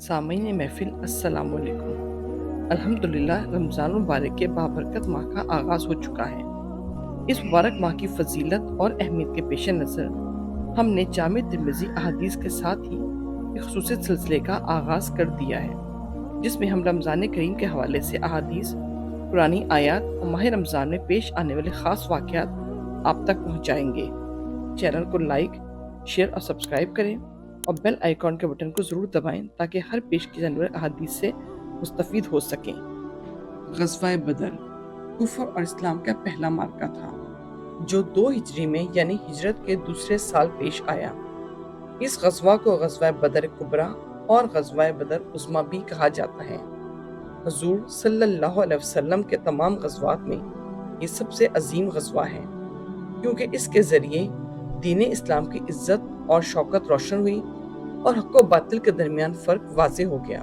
सामीन महफिल अस्सलाम वालेकुम। अल्हम्दुलिल्लाह रमज़ान मुबारक के बाबरकत माह का आगाज़ हो चुका है। इस मुबारक माह की फजीलत और अहमियत के पेश नज़र हमने जामे तिर्मिज़ी अहादीस के साथ ही एक ख़ुसूसी सिलसिले का आगाज़ कर दिया है, जिसमें हम रमज़ान करीम के हवाले से अहादीस, पुरानी आयात और माह रमज़ान में पेश आने वाले ख़ास वाक़यात आप तक पहुँचाएँगे। चैनल को लाइक, शेयर और सब्सक्राइब करें और बेल आइकॉन के बटन को ज़रूर दबाएं ताकि हर पेश की जाने वाली अहादीस से मुस्तफ़ीद हो सकें। ग़ज़वा बदर कुफ़र और इस्लाम का पहला मार्का था, जो 2 हिजरी में यानी हिजरत के दूसरे साल पेश आया। इस ग़ज़वा को ग़ज़वा बदर कुबरा और ग़ज़वा बदर उज़्मा भी कहा जाता है। हुज़ूर सल्लल्लाहु अलैहि वसल्लम के तमाम ग़ज़वात में ये सबसे अजीम ग़ज़वा है, क्योंकि इसके ज़रिए दीन इस्लाम की इज़्ज़त और शौकत रोशन हुई और हक़ व बातिल के दरमियान फ़र्क वाज़े हो गया।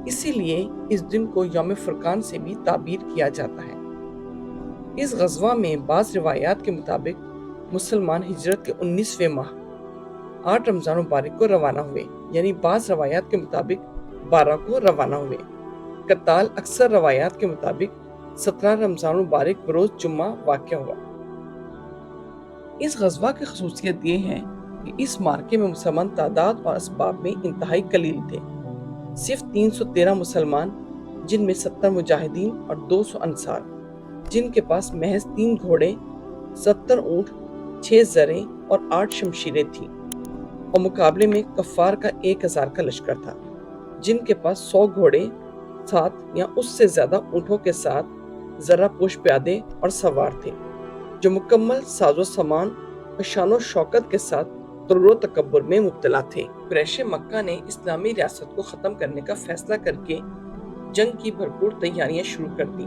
इसीलिए इस दिन को यौम फ़ुरक़ान से भी ताबीर किया जाता है। इस ग़ज़वा में बाज़ रिवायात के मुताबिक मुसलमान हिजरत के 19वें माह 8 रमज़ान मुबारक को रवाना हुए, यानी बाज़ रवायात के मुताबिक 12 को रवाना हुए। कताल अक्सर रवायात के मुताबिक 17 रमज़ान मुबारक बरोज़ जुम्मा वाक़या हुआ। इस ग़ज़वा की ख़ुसूसियत ये है कि इस मार्के में मुसलमान तादाद और असबाब में इंतहाई कलील थे। सिर्फ 313 मुसलमान, जिनमें 70 मुजाहिदीन और 200 अंसार, जिनके पास महज 3 घोड़े, 70 ऊँट, 6 ज़रें और 8 शमशीरें थीं, और मुकाबले में कफ़ार का 1000 का लश्कर था, जिनके पास 100 घोड़े, 7 या उससे ज़्यादा ऊँटों के साथ ज़रा पोश प्यादे और सवार थे, जो मुकम्मल साजो सामान और शानो शौकत के साथ तुर्रो तकब्बुर में मुब्तला थे। कुरैश मक्का ने इस्लामी रियासत को ख़त्म करने का फैसला करके जंग की भरपूर तैयारियां शुरू कर दी।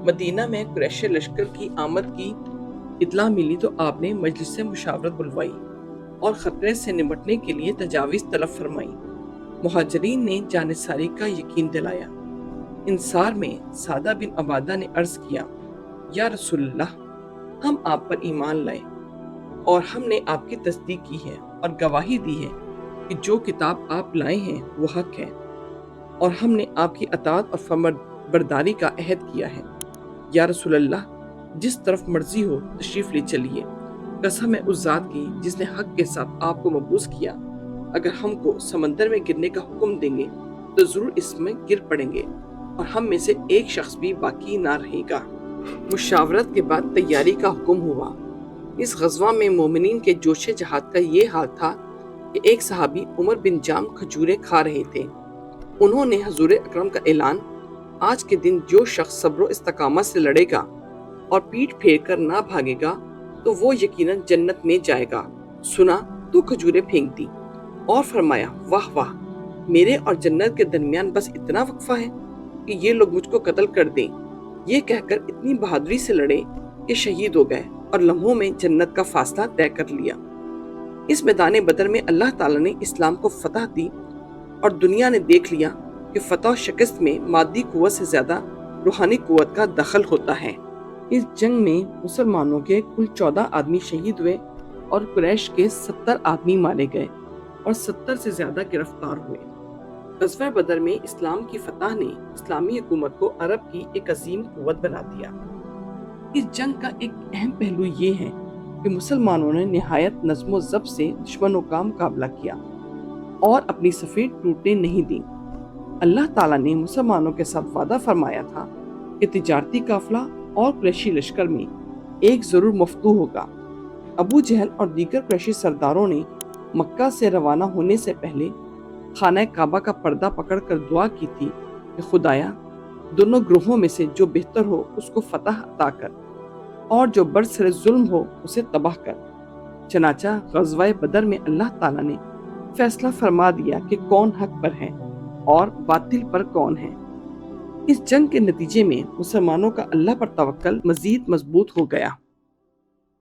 मदीना में कुरैश लश्कर की आमद की इत्तला मिली तो आपने मजलिस से मुशावरत बुलवाई और ख़तरे से निपटने के लिए तजावीज़ तलब फरमाई। मुहाजिरीन ने जानिसारी का यकीन दिलाया। इंसार में सादा बिन अबादा ने अर्ज़ किया, या रसूलल्लाह, हम आप पर ईमान लाए और हमने आपकी तस्दीक की है और गवाही दी है कि जो किताब आप लाए हैं वो हक है, और हमने आपकी अताअत और फरमाबरदारी का अहद किया है। या रसूलल्लाह, जिस तरफ मर्जी हो तशरीफ़ ले चलिए। कसम है उस ज़ात की जिसने हक के साथ आपको मबूस किया, अगर हमको समंदर में गिरने का हुक्म देंगे तो ज़रूर इसमें गिर पड़ेंगे और हम में से एक शख्स भी बाकी ना रहेगा। मुशावरत के बाद तैयारी का हुक्म हुआ। इस ग़ज़वा में मोमिनीन के जोशे जहाद का ये हाल था कि एक सहाबी उमर बिन जाम खजूरें खा रहे थे। उन्होंने हुज़ूर अकरम का ऐलान, आज के दिन जो शख्स सब्र और इस्तिक़ामत से लड़ेगा और पीठ फेर कर ना भागेगा तो वो यकीनन जन्नत में जाएगा, सुना तो खजूरें फेंक दी और फरमाया, वाह वाह, मेरे और जन्नत के दरमियान बस इतना वक्फा है कि ये लोग मुझको कत्ल कर दें। ये कहकर इतनी बहादुरी से लड़े कि शहीद हो गए और लम्हों में जन्नत का फासला तय कर लिया। इस मैदान बदर में अल्लाह ताला ने इस्लाम को फतह दी और दुनिया ने देख लिया कि फतह और शिकस्त में मादी कुव्वत से ज्यादा रूहानी कुव्वत का दखल होता है। इस जंग में मुसलमानों के कुल 14 आदमी शहीद हुए और कुरैश के 70 आदमी मारे गए और 70 से ज्यादा गिरफ्तार हुए। ग़ज़वा बदर में इस्लाम की फतह ने इस्लामी हुकूमत को अरब की एक अजीम कुव्वत बना दिया। इस जंग का एक अहम पहलू ये है कि मुसलमानों ने निहायत नज़्म व ज़ब्त से दुश्मनों का मुकाबला किया और अपनी सफ़ें टूटने नहीं दी। अल्लाह ताला ने मुसलमानों के साथ वादा फरमाया था कि तिजारती काफिला और कुरैशी लश्कर में एक ज़रूर मफ्तूह होगा। अबू जहल और दीगर कुरैशी सरदारों ने मक्का से रवाना होने से पहले खाना काबा का पर्दा पकड़कर दुआ की थी कि खुदाया, दोनों ग्रोहों में से जो बेहतर हो उसको फतह अता कर और जो बरसरे जुल्म हो उसे तबाह कर। चनाचा ग़ज़वा बदर में अल्लाह ताला ने फैसला फरमा दिया कि कौन हक पर है और बातिल पर कौन है। इस जंग के नतीजे में मुसलमानों का अल्लाह पर तवक्कल मजीद मजबूत हो गया।